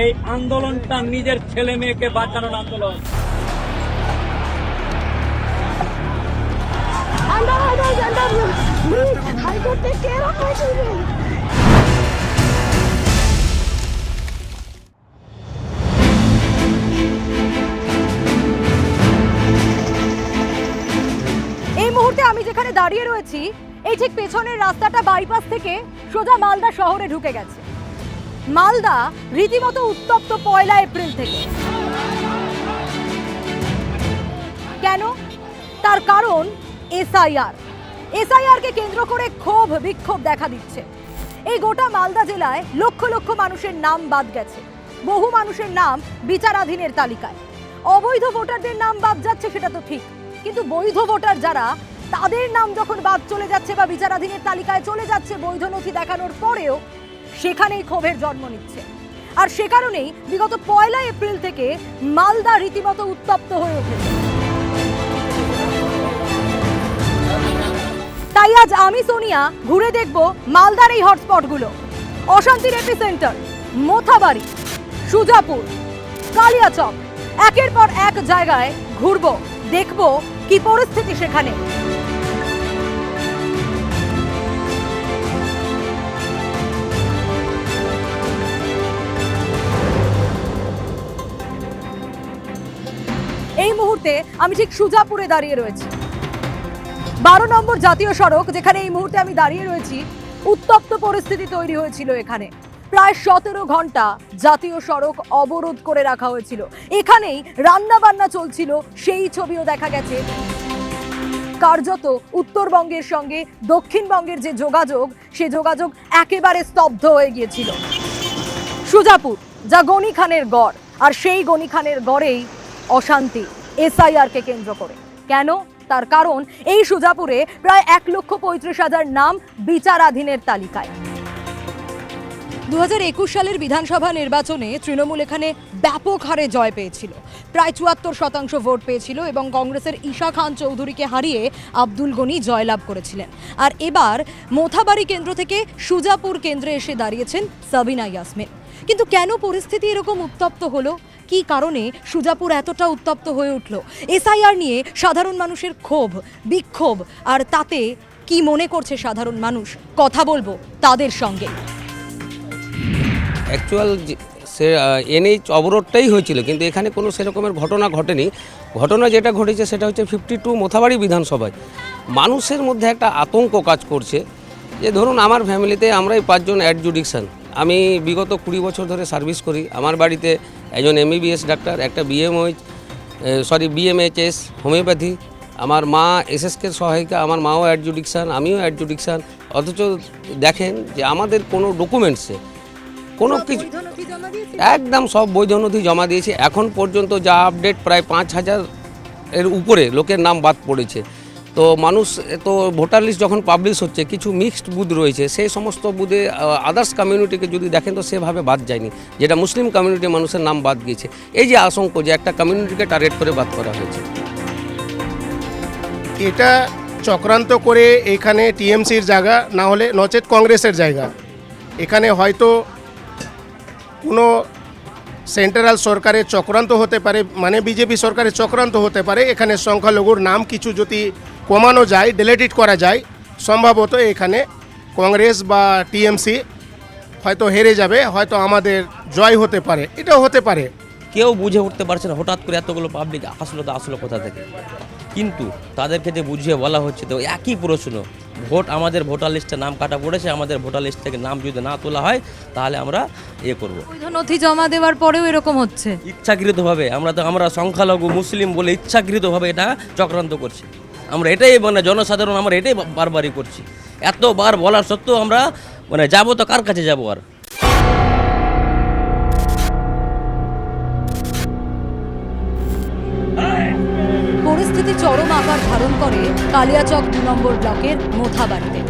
এই আন্দোলনটা নিজের ছেলে মেয়েকে বাঁচানোর আন্দোলন। এই মুহূর্তে আমি যেখানে দাঁড়িয়ে রয়েছি এই ঠিক পেছনের রাস্তাটা বাইপাস থেকে সোজা মালদা শহরে ঢুকে গেছে। মালদা রীতিমতো উত্তপ্ত 1 এপ্রিল থেকে। কেন? তার কারণ এসআইআর কে কেন্দ্র করে ক্ষোভ বিক্ষোভ দেখা দিচ্ছে। এই গোটা মালদা জেলায় লক্ষ লক্ষ মানুষের নাম বাদ গেছে, বহু মানুষের নাম বিচারাধীনের তালিকায়। অবৈধ ভোটারদের নাম বাদ যাচ্ছে সেটা তো ঠিক, কিন্তু বৈধ ভোটার যারা তাদের নাম যখন বাদ চলে যাচ্ছে বা বিচারাধীনের তালিকায় চলে যাচ্ছে বৈধ নথি দেখানোর পরেও, সেখানেই ক্ষোভের জন্ম নিচ্ছে। আর সে কারণেই বিগত 1 এপ্রিল থেকে মালদা রীতিমতো উত্তপ্ত হয়ে উঠেছে। তাই আজ আমি সোনিয়া ঘুরে দেখব মালদার এই হটস্পটগুলো। অশান্তির এপিসেন্টার মোথাবাড়ি, সুজাপুর, কালিয়াচক, একের পর এক জায়গায় ঘুরবো, দেখব কি পরিস্থিতি সেখানে। এই মুহূর্তে আমি ঠিক সুজাপুরে দাঁড়িয়ে রয়েছি। 12 নম্বর জাতীয় সড়ক, যেখানে এই মুহূর্তে আমি দাঁড়িয়ে রয়েছি, উত্তপ্ত পরিস্থিতি তৈরি হয়েছিল এখানে। প্রায় 17 ঘন্টা জাতীয় সড়ক অবরোধ করে রাখা হয়েছিল। এখানেই রান্না বান্না চলছিল, সেই ছবিও দেখা গেছে। কার্যত উত্তরবঙ্গের সঙ্গে দক্ষিণবঙ্গের যে যোগাযোগ, সে যোগাযোগ একেবারে স্তব্ধ হয়ে গিয়েছিল। সুজাপুর যা গনি খানের গড়, আর সেই গনি খানের গড়েই অশান্তি এসআইআর কে কেন্দ্র করে। কেন? তার কারণ এই সুজাপুরে প্রায় 1,35,000 নাম বিচারাধীনের তালিকায়। 2021 সালের বিধানসভা নির্বাচনে তৃণমূল এখানে ব্যাপক হারে জয় পেয়েছিল, প্রায় 74% ভোট পেয়েছিল এবং কংগ্রেসের ঈশা খান চৌধুরীকে হারিয়ে আব্দুল গনি জয়লাভ করেছিলেন। আর এবার মোথাবাড়ি কেন্দ্র থেকে সুজাপুর কেন্দ্রে এসে দাঁড়িয়েছেন সাবিনা ইয়াসমিন। কিন্তু কেন পরিস্থিতি এরকম উত্তপ্ত হলো? কি কারণে সুজাপুর এতটা উত্তপ্ত হয়ে উঠল? এসআইআর নিয়ে সাধারণ মানুষের ক্ষোভ বিক্ষোভ, আর তাতে কি মনে করছে সাধারণ মানুষ, কথা বলবো তাদের সঙ্গে। অ্যাকচুয়াল সে এনএইচ অবরোধটাই হয়েছিল, কিন্তু এখানে কোনো সেরকমের ঘটনা ঘটেনি। ঘটনা যেটা ঘটেছে সেটা হচ্ছে 52 মোথাবাড়ি বিধানসভায় মানুষের মধ্যে একটা আতঙ্ক কাজ করছে। যে ধরুন আমার ফ্যামিলিতে আমরাই 5 জন অ্যাডজুডিকশন। আমি বিগত 20 বছর ধরে সার্ভিস করি। আমার বাড়িতে একজন এমবিবিএস ডাক্তার, একটা বিএমএইচএস হোমিওপ্যাথি, আমার মা এসএসকে সহায়িকা, আমার মাও অ্যাডজুডিকশান, আমিও অ্যাডজুডিকশান। অথচ দেখেন যে আমাদের কোনো ডকুমেন্টসে কোনো কিছু একদম সব বৈধ নথি জমা দিয়েছি। এখন পর্যন্ত যা আপডেট প্রায় 5,000 এর উপরে লোকের নাম বাদ পড়েছে। তো মানুষ তো ভোটার লিস্ট যখন পাবলিশ হচ্ছে, কিছু মিক্সড বুথ রয়েছে, সেই সমস্ত বুথে আদার্স কমিউনিটিকে যদি দেখেন তো সেভাবে বাদ যায়নি, যেটা মুসলিম কমিউনিটির মানুষের নাম বাদ গিয়েছে। এই যে আশঙ্কা যে একটা কমিউনিটিকে টার্গেট করে বাদ করা হয়েছে, এটা চক্রান্ত করে এখানে টিএমসির জায়গা না হলে নচেত কংগ্রেসের জায়গা। এখানে হয়তো কোনো সেন্ট্রাল সরকারের চক্রান্ত হতে পারে, মানে বিজেপি সরকারের চক্রান্ত হতে পারে। এখানে সংখ্যালঘুর নাম কিছু যদি কমানো যায়, ডিলিট করা যায়, সম্ভবত এখানে কংগ্রেস বা টিএমসি হয়তো হেরে যাবে, হয়তো আমাদের জয় হতে পারে, এটাও হতে পারে। কেউ বুঝে উঠতে পারছে না হঠাৎ করে এতগুলো পাবলিক আসলো কোথা থেকে। কিন্তু তাদেরকে যে বুঝিয়ে বলা হচ্ছে তো একই প্রশ্ন, ভোট আমাদের ভোটার লিস্টে নাম কাটা পড়েছে, আমাদের ভোটার লিস্ট থেকে নাম যদি না তোলা হয় তাহলে আমরা করব। নথি জমা দেওয়ার পরেও এরকম হচ্ছে ইচ্ছাকৃতভাবে। আমরা সংখ্যালঘু মুসলিম বলে ইচ্ছাকৃতভাবে এটা চক্রান্ত করছি। আমরা এটাই জনসাধারণ আমরা এটাই বারবারই করছি। এতবার বলার সত্ত্বেও আমরা যাবো তো কার কাছে যাবো? আর পরিস্থিতি চরম আকার ধারণ করে কালিয়াচক 2 নম্বর ব্লকের মোথাবাড়িতে।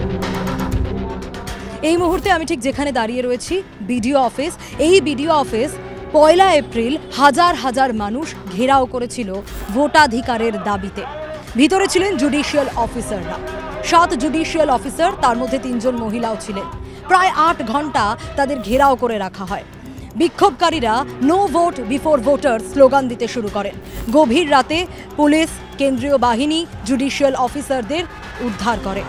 এই মুহূর্তে আমি ঠিক যেখানে দাঁড়িয়ে রয়েছি বিডিও অফিস। এই বিডিও অফিস 1 এপ্রিল হাজার হাজার মানুষ ঘেরাও করেছিল ভোটাধিকারের দাবিতে। ভিতরে ছিলেন জুডিশিয়াল অফিসাররা, 7 জুডিশিয়াল অফিসার, তার মধ্যে 3 জন মহিলাও ছিলেন। প্রায় 8 ঘন্টা তাদের ঘেরাও করে রাখা হয়। বিক্ষোভকারীরা no vote before voter slogan দিতে শুরু করেন। গভীর রাতে পুলিশ, কেন্দ্রীয় বাহিনী, জুডিশিয়াল অফিসারদের উদ্ধার করে।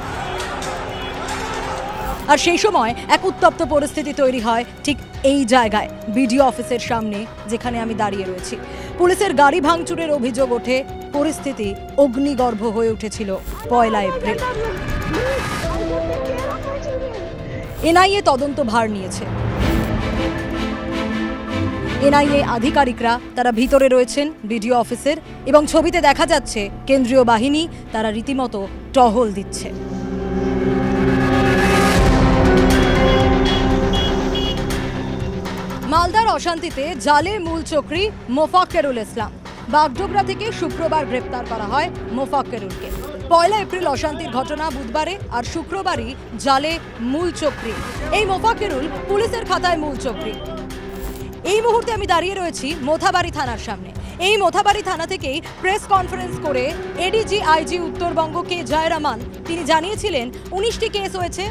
আর সেই সময় এক উত্তপ্ত পরিস্থিতি তৈরি হয় ঠিক এই জায়গায়, বিডিও অফিসের সামনে, যেখানে আমি দাঁড়িয়ে রয়েছি। পুলিশের গাড়ি ভাঙচুরের অভিযোগ ওঠে। পরিস্থিতি অগ্নিগর্ভ হয়ে উঠেছিল 1 এপ্রিল। এনআইএ তদন্ত ভার নিয়েছে। এনআইএ আধিকারিকরা তারা ভিতরে রয়েছেন বিডিও অফিসের, এবং ছবিতে দেখা যাচ্ছে কেন্দ্রীয় বাহিনী তারা রীতিমতো টহল দিচ্ছে। মালদার অশান্তিতে জালে মূল চক্রী মোফাক্কেরুল ইসলাম। বাগডোগরা থেকে শুক্রবার গ্রেপ্তার করা হয় মোফাক্কেরুলকে। 1 এপ্রিল অশান্তির ঘটনা বুধবারে, আর শুক্রবারই জালে মূল চক্রী। এই মোফাক্কেরুল পুলিশের খাতায় মূল চক্রী। এই মুহূর্তে আমি দাঁড়িয়ে রয়েছি মোথাবাড়ি থানার সামনে। এই মোথাবাড়ি থানা থেকেই প্রেস কনফারেন্স করে এডিজি আইজি উত্তরবঙ্গ কে জয়রামান তিনি জানিয়েছিলেন 19টি কেস হয়েছে।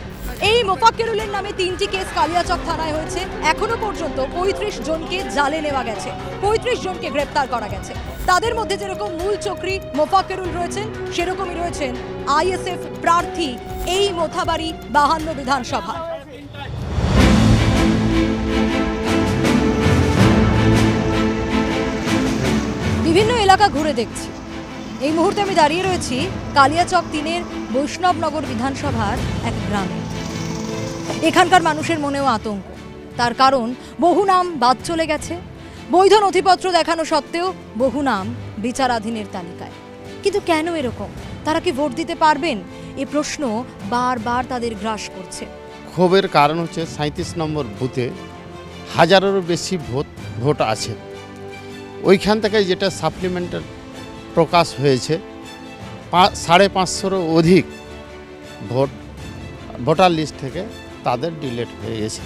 এই মোফাক্কেরুলের নামে 3টি কেস কালিয়াচক থানায় হয়েছে। এখনো পর্যন্ত 35 জনকে জালে নেওয়া গেছে, 35 জনকে গ্রেপ্তার করা গেছে। তাদের মধ্যে যেরকম মূল চক্রী মোফাক্কেরুল রয়েছেন, সেরকমই রয়েছেন আইএসএফ প্রার্থী এই মোথাবাড়ি 52 বিধানসভা। বিভিন্ন এলাকা ঘুরে দেখছি। এই মুহূর্তে আমি দাঁড়িয়ে রয়েছি কালিয়াচক 3-এর বৈষ্ণবনগর বিধানসভার এক গ্রামে। এখানকার মানুষের মনেও আতঙ্ক, তার কারণ বহু নাম বাদ চলে গেছে। বৈধ নথিপত্র দেখানো সত্ত্বেও বহু নাম বিচারাধীনের তালিকায়। কিন্তু কেন এরকম? তারা কি ভোট দিতে পারবেন? এই প্রশ্ন বারবার তাদের গ্রাস করছে। ক্ষোভের কারণ হচ্ছে 37 নম্বর বুথে হাজারেরও বেশি ভোট আছে। ওইখান থেকে যেটা সাপ্লিমেন্টার প্রকাশ হয়েছে, 550-এরও অধিক ভোটার লিস্ট থেকে তাদের ডিলিট হয়ে গেছে।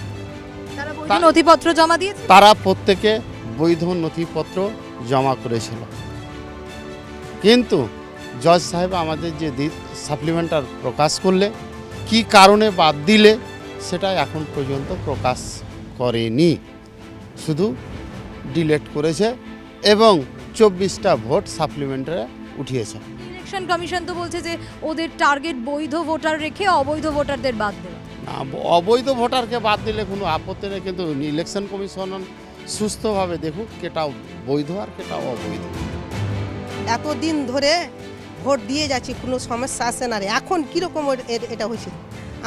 তারা বৈধ নথিপত্র জমা দিয়েছে, তারা প্রত্যেকে বৈধ নথিপত্র জমা করেছিল, কিন্তু জজ সাহেব আমাদের যে সাপ্লিমেন্টার প্রকাশ করলে কি কারণে বাদ দিলে সেটা এখন পর্যন্ত প্রকাশ করেনি, শুধু ডিলিট করেছে এবং 24টা ভোট সাপ্লিমেন্টারে উঠিয়েছে। ইলেকশন কমিশন তো বলছে যে ওদের টার্গেট বৈধ ভোটার রেখে অবৈধ ভোটারদের বাদ দেবে। না, অবৈধ ভোটারকে বাদ দিলে কোনো আপত্তি নেই, কিন্তু ইলেকশন কমিশন সুস্থভাবে দেখুক কেটাও বৈধ আর কেটাও অবৈধ। এতদিন ধরে ভোট দিয়ে যাচ্ছি, কোনো সমস্যা আসে না রে। এখন কীরকম এটা হয়েছে?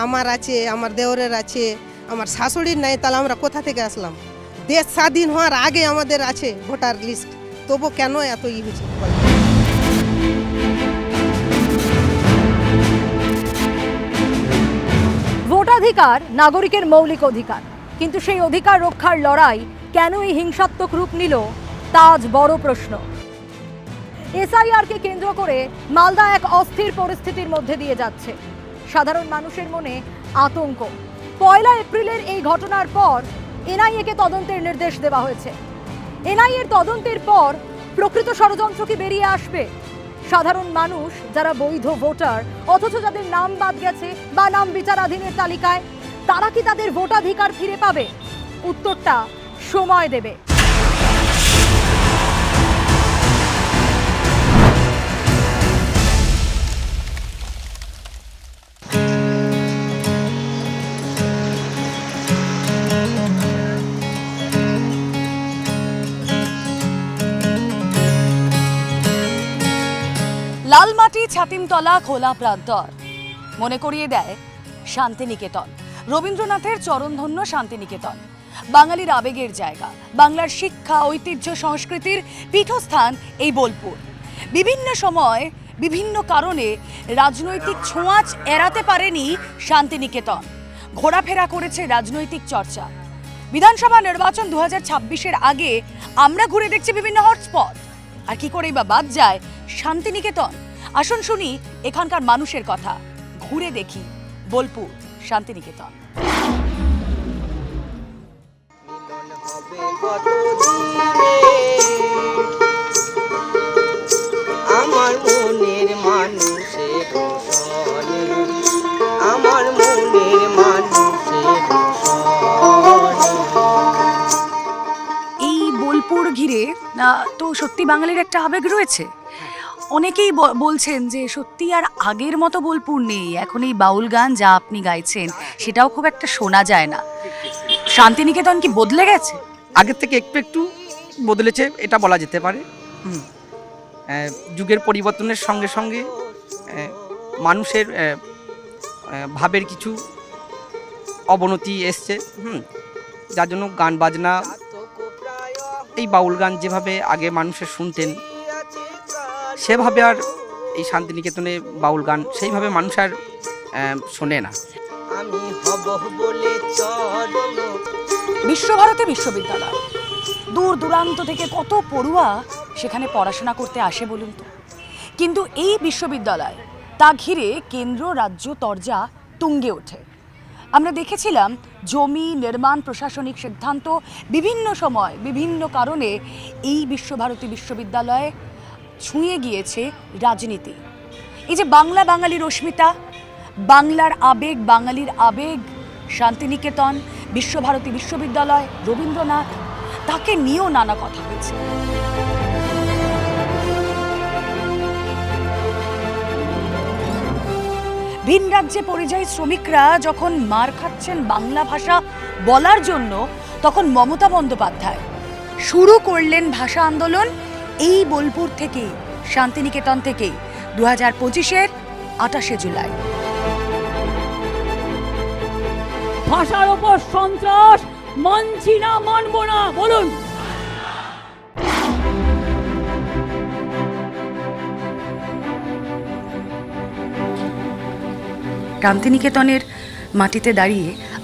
আমার আছে, আমার দেওরের আছে, আমার শাশুড়ির নাই, তাহলে আমরা কোথা থেকে আসলাম? দেশ স্বাধীন হওয়ার আগে আমাদের আছে ভোটার লিস্ট, তবু কেন এত হয়েছে? ভোটাধিকার নাগরিকের মৌলিক অধিকার, কিন্তু সেই অধিকার রক্ষার লড়াই কেন এই হিংসাত্মক রূপ নিল তা আজ বড় প্রশ্ন। এসআইআরকে কেন্দ্র করে মালদা এক অস্থির পরিস্থিতির মধ্যে দিয়ে যাচ্ছে। সাধারণ মানুষের মনে আতঙ্ক। 1 এপ্রিলের এই ঘটনার পর এনআইএকে তদন্তের নির্দেশ দেওয়া হয়েছে। এনআইএর তদন্তের পর প্রকৃত ষড়যন্ত্র কি বেরিয়ে আসবে? সাধারণ মানুষ যারা বৈধ ভোটার অথচ যাদের নাম বাদ গেছে বা নাম বিচারাধীনের তালিকায়, তারা কি তাদের ভোটাধিকার ফিরে পাবে? উত্তরটা সময় দেবে। লালমাটি, ছাতিমতলা, খোলা প্রান্তর মনে করিয়ে দেয় শান্তিনিকেতন, রবীন্দ্রনাথের চরণধন্য শান্তিনিকেতন। বাঙালির আবেগের জায়গা, বাংলার শিক্ষা, ঐতিহ্য, সংস্কৃতির পীঠস্থান এই বোলপুর। বিভিন্ন সময় বিভিন্ন কারণে রাজনৈতিক ছোঁয়াচ এড়াতে পারেনি শান্তিনিকেতন। ঘোরাফেরা করেছে রাজনৈতিক চর্চা। বিধানসভা নির্বাচন 2026-এর আগে আমরা ঘুরে দেখছি বিভিন্ন হটস্পট, আর কি করেই বা বাদ যায় শান্তিনিকেতন? আসুন শুনি এখানকার মানুষের কথা, ঘুরে দেখি বোলপুর শান্তিনিকেতন। আমার মনের মানুষের সনে, আমার মনের মানুষের সনে। তো সত্যি বাঙালির একটা আবেগ রয়েছে। অনেকেই বলছেন যে সত্যি আর আগের মতো বোলপুর নেই, এখন এই বাউল গান যা আপনি গাইছেন সেটাও খুব একটা শোনা যায় না। শান্তিনিকেতন কি বদলে গেছে? আগের থেকে একটু একটু বদলেছে এটা বলা যেতে পারে। যুগের পরিবর্তনের সঙ্গে সঙ্গে মানুষের ভাবের কিছু অবনতি এসছে, যার জন্য গান বাজনা, এই বাউল গান যেভাবে আগে মানুষের শুনতেন সেভাবে আর এই শান্তিনিকেতনে বাউল গান সেইভাবে মানুষ আর শোনে না। আমি হব বলে চরণ বিশ্বভারতী বিশ্ববিদ্যালয়, দূর দূরান্ত থেকে কত পড়ুয়া সেখানে পড়াশোনা করতে আসে বলুন তো। কিন্তু এই বিশ্ববিদ্যালয়, তা ঘিরে কেন্দ্র রাজ্য তরজা তুঙ্গে ওঠে। আমরা দেখেছিলাম জমি, নির্মাণ, প্রশাসনিক সিদ্ধান্ত বিভিন্ন সময় বিভিন্ন কারণে এই বিশ্বভারতী বিশ্ববিদ্যালয়ে ছুঁয়ে গিয়েছে রাজনীতি। এই যে বাংলা, বাঙালির অস্মিতা, বাংলার আবেগ, বাঙালির আবেগ, শান্তিনিকেতন, বিশ্বভারতী বিশ্ববিদ্যালয়, রবীন্দ্রনাথ, তাকে নিয়েও নানা কথা হয়েছে। ভিন রাজ্যে পরিযায়ী শ্রমিকরা যখন মার খাচ্ছেন বাংলা ভাষা বলার জন্য, তখন মমতা বন্দ্যোপাধ্যায় শুরু করলেন ভাষা আন্দোলন এই বোলপুর থেকে, শান্তিনিকেতন থেকে 2025-এর 28শে জুলাই। ভাষার ওপর সন্ত্রাস মানছি না, মানব না, বলুন। শান্তিনিকেতনের মাটিতে দাঁড়িয়ে